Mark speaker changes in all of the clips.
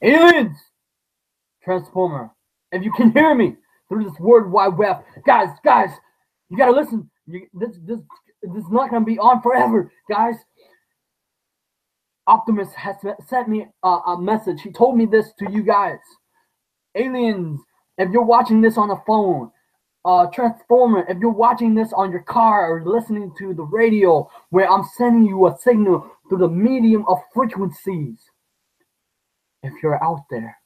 Speaker 1: Aliens! Transformer. If you can hear me through this world wide web, guys, you gotta listen. This is not gonna be on forever, guys. Optimus has sent me a message. He told me this to you guys. Aliens, if you're watching this on a phone, Transformer, if you're watching this on your car or listening to the radio, where I'm sending you a signal through the medium of frequencies, if you're out there,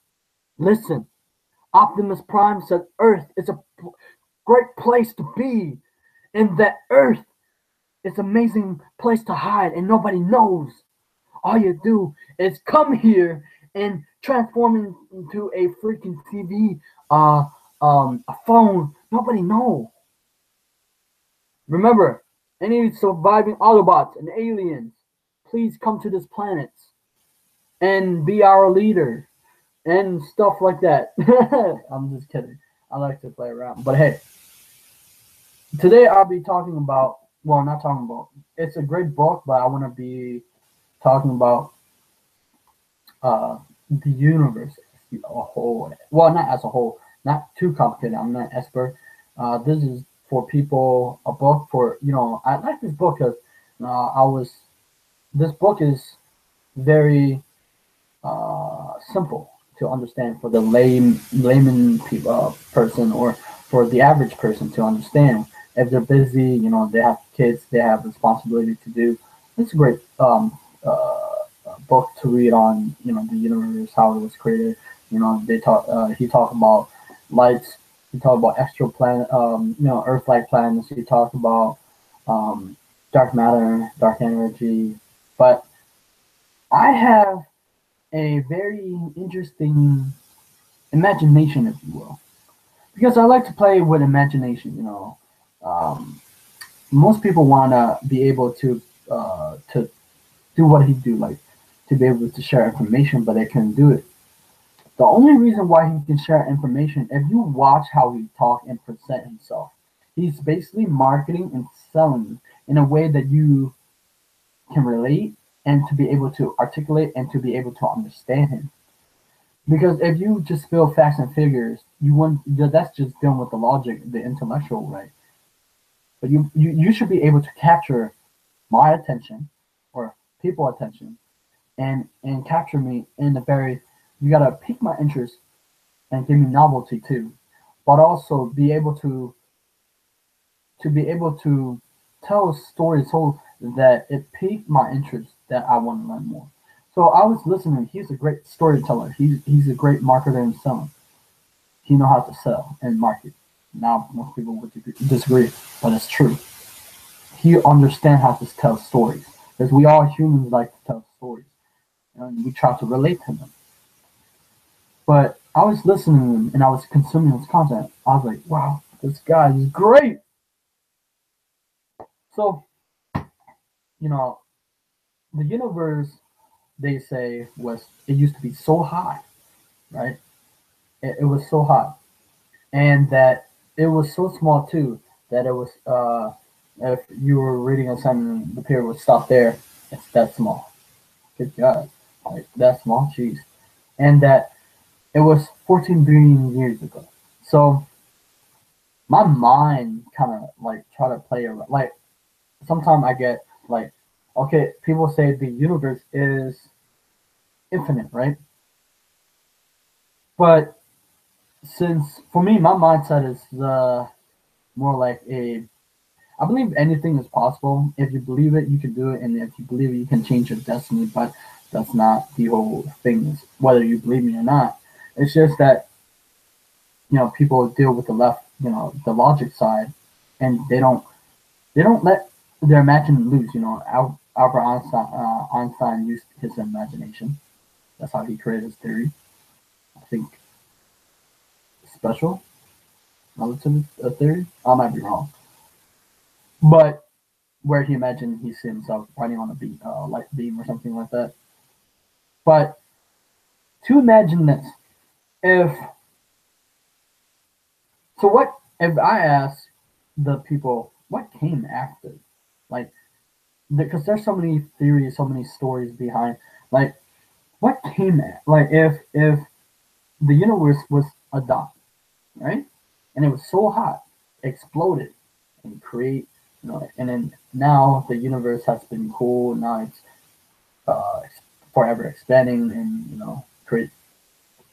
Speaker 1: listen. Optimus Prime said Earth is a great place to be, and that Earth is an amazing place to hide, and nobody knows. All you do is come here and transform into a freaking TV, a phone. Nobody know. Remember, any surviving Autobots and aliens, please come to this planet and be our leader and stuff like that. I'm just kidding. I like to play around. But hey, today I'll be talking about, well, not talking about, it's a great book, but I want to be talking about the universe as a whole. Well, not as a whole, not too complicated. I'm not an expert. This is for people, a book for, I like this book because this book is very simple to understand for the layman person, or for the average person to understand. If they're busy, they have kids, they have responsibility to do. It's a great book to read on, the universe, how it was created. He talked about lights. He talked about extra planet, Earth-like planets. He talked about dark matter, dark energy. But I have a very interesting imagination, if you will, because I like to play with imagination. Most people want to be able to do what he do, like to be able to share information, but they can't do it. The only reason why he can share information, if you watch how he talk and present himself, he's basically marketing and selling in a way that you can relate and to be able to articulate and to be able to understand him. Because if you just spill facts and figures, you want that's just dealing with the logic, the intellectual way. But you should be able to capture my attention or people attention and capture me in a very, you gotta pique my interest and give me novelty too, but also be able to tell a story so that it piqued my interest that I want to learn more. So I was listening. He's a great storyteller. He's a great marketer and seller. He know how to sell and market. Now most people would disagree, but it's true. He understand how to tell stories, because we all humans like to tell stories, and we try to relate to them. But I was listening to him and I was consuming his content. I was like, wow, this guy is great. So, you know, the universe, they say, it used to be so hot, right? It was so hot. And that it was so small too, that it was, if you were reading a sentence, the period would stop there. It's that small. Good God. Like, that small? Jeez. And that it was 14 billion years ago. So my mind kind of like try to play around. Like, sometimes I get like, okay, people say the universe is infinite, right? But since for me, my mindset is more like I believe anything is possible. If you believe it, you can do it, and if you believe it, you can change your destiny. But that's not the whole thing. Is whether you believe me or not. It's just that people deal with the left, the logic side, and they don't let their imagination loose. Albert Einstein used his imagination. That's how he created his theory. I think special relativity theory. I might be wrong, but where he imagined he see himself riding on a light beam or something like that. But to imagine this, if so, what if I ask the people what came after, like, because there's so many theories, so many stories behind, like, what came at, like, if the universe was a dot, right? And it was so hot, exploded, and create, and then now the universe has been cool. Now it's uh, forever expanding, and create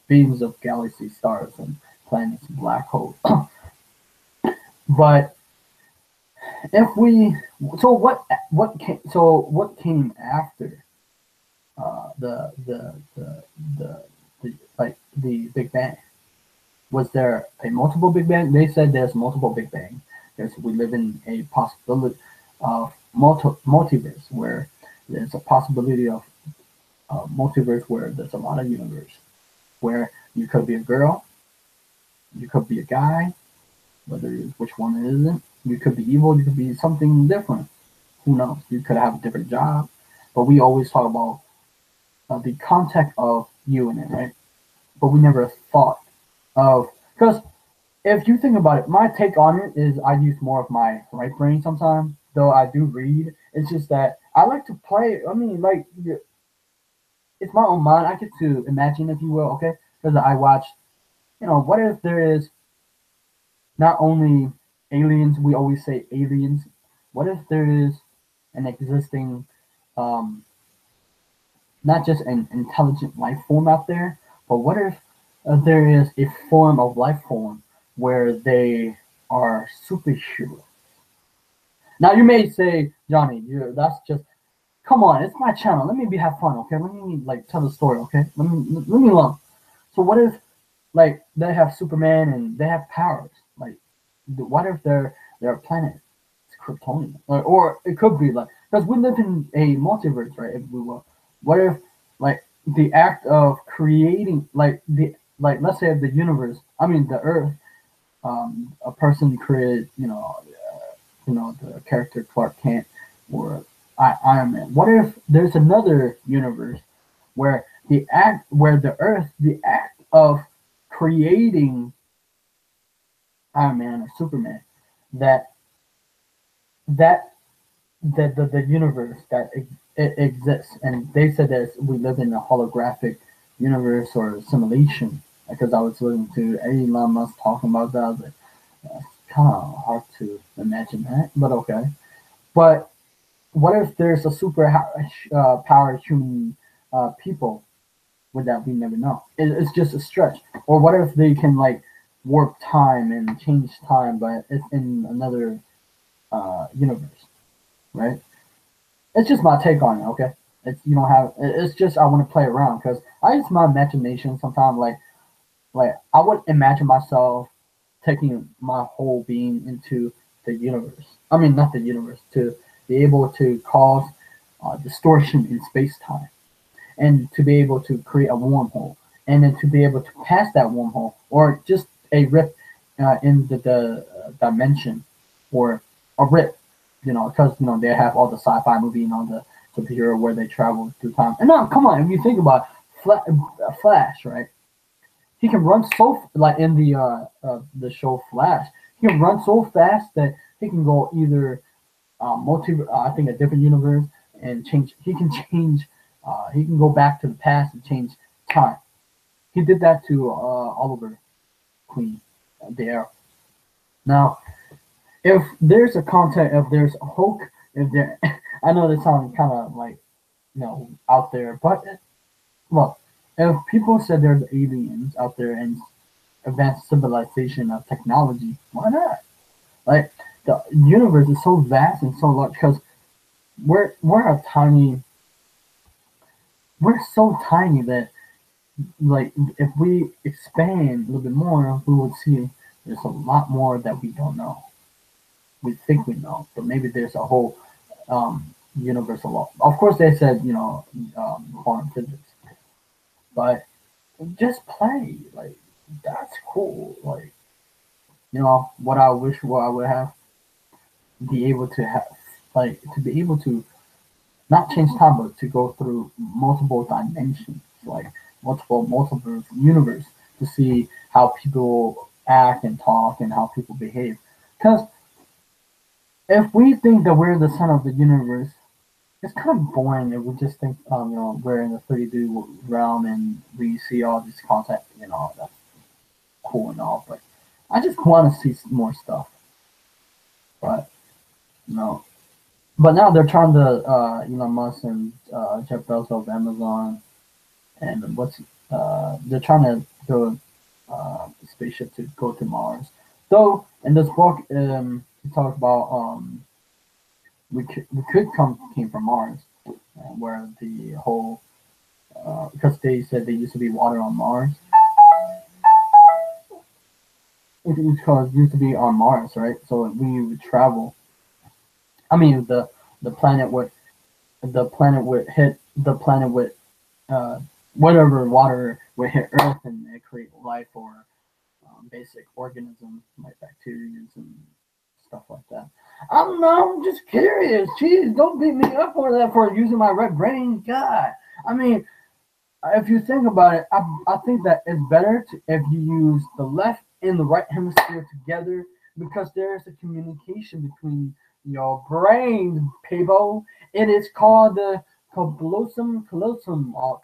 Speaker 1: beams of galaxies, stars, and planets, and black holes. But if we, so what came after the like the Big Bang? Was there a multiple Big Bang? They said there's multiple Big Bang. We live in a possibility of multiverse where there's a possibility of multiverse where there's a lot of universe where you could be a girl, you could be a guy, which one it isn't. You could be evil, you could be something different. Who knows? You could have a different job. But we always talk about the context of you in it, right? But we never thought of, because if you think about it, my take on it is I use more of my right brain sometimes, though I do read. It's just that I like to play. I mean, like, it's my own mind. I get to imagine, if you will, okay? Because I watch, what if there is not only aliens, we always say aliens. What if there is an existing, um, not just an intelligent life form out there, but what if there is a form of life form where they are superheroes? Now you may say, Johnny, that's just, come on, it's my channel. Let me have fun, okay? Let me like tell the story, okay? Let me learn. So what if like they have Superman and they have powers? Like, what if they're a planet? It's Kryptonian, or it could be like, because we live in a multiverse, right? If we will, what if like the act of creating, like let's say the universe, I mean the Earth, a person created, the character Clark Kent or Iron Man. What if there's another universe where the Earth, the act of creating Iron Man or Superman, that that the universe that it exists, and they said that we live in a holographic universe or simulation. Because I was listening to Elon Musk talking about that, I was like, it's kind of hard to imagine that, but okay. But what if there's a super powered human people with that we never know? It's just a stretch. Or what if they can like warp time and change time, but it's in another universe, right? It's just my take on it. Okay, it's you don't have. It's just I want to play around because I use my imagination sometimes. Like I would imagine myself taking my whole being into the universe. I mean, not the universe, to be able to cause distortion in space time, and to be able to create a wormhole, and then to be able to pass that wormhole, or just a rip in the dimension, or a rip, because they have all the sci-fi movie and all the superhero where they travel through time. And now, come on, if you think about Flash, right? He can run so like in the show Flash. He can run so fast that he can go either I think a different universe and change. He can change. He can go back to the past and change time. He did that to Oliver Queen, the Arrow. Now, if there's a content, if there's a Hulk, if there, I know they sound kind of like out there, but look, if people said there's aliens out there and advanced civilization of technology, why not? Like the universe is so vast and so large because we're a tiny, we're so tiny that like if we expand a little bit more, we would see there's a lot more that we don't know. We think we know, but maybe there's a whole universe of law. Of course, they said quantum physics, but just play like that's cool. Like what I wish what I would have be able to have like to be able to not change time, but to go through multiple dimensions, like multiple universe to see how people act and talk and how people behave. Because if we think that we're the center of the universe, it's kind of boring if we just think, we're in the 3D realm and we see all this content, that's cool and all, but I just want to see more stuff. But no, but now they're trying to, Elon Musk and Jeff Bezos of Amazon, and they're trying to build a spaceship to go to Mars. Though in this book, he talks about we could came from Mars, where the whole because they said there used to be water on Mars. Because it used to be on Mars, right? So we would travel. I mean, the planet would hit the planet would uh, whatever water would hit Earth and it create life or basic organisms like bacteria and stuff like that. I don't know. I'm just curious. Jeez, don't beat me up for that for using my red brain. God, I mean, if you think about it, I think that it's better if you use the left and the right hemisphere together because there is a communication between your brains, people. It is called the callosum, or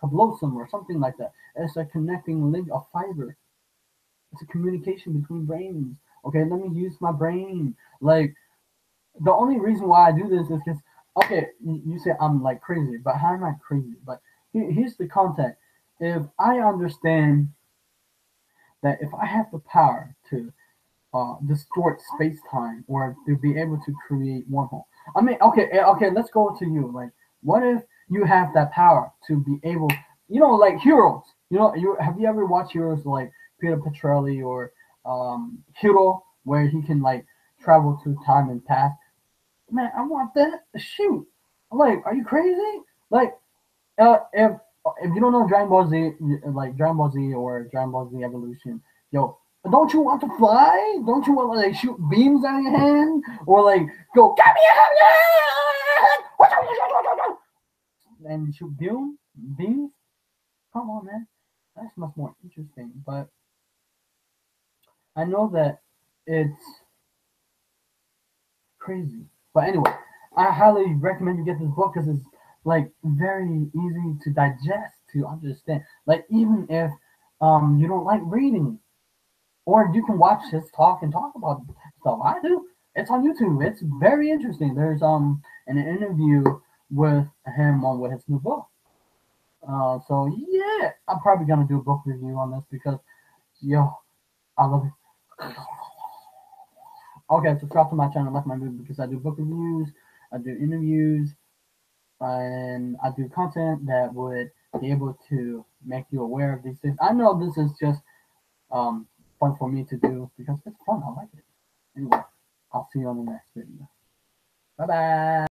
Speaker 1: cablosum, or something like that. It's a connecting link of fiber. It's a communication between brains. Okay, let me use my brain. Like the only reason why I do this is because okay, you say I'm like crazy, but how am I crazy? But here's the context. If I understand that if I have the power to distort space time or to be able to create wormhole, I mean, okay, let's go to you. Like, what if you have that power to be able, like Heroes? You have you ever watched Heroes like Peter Petrelli or Hero, where he can like travel through time and past? Man, I want that. Shoot. I'm like, are you crazy? Like, if you don't know Dragon Ball Z, like Dragon Ball Z or Dragon Ball Z Evolution, yo, don't you want to fly? Don't you want to like shoot beams out of your hand or like go and shoot beams? Come on, man. That's much more interesting. But I know that it's crazy. But anyway, I highly recommend you get this book because it's like very easy to digest, to understand. Like even if you don't like reading, or you can watch his talk and talk about stuff. I do. It's on YouTube. It's very interesting. There's an interview with him on with his new book. So yeah, I'm probably gonna do a book review on this because yo, I love it. Okay, subscribe to my channel, like my movie because I do book reviews, I do interviews, and I do content that would be able to make you aware of these things. I know this is just um, fun for me to do because it's fun. I like it. Anyway, I'll see you on the next video. Bye bye.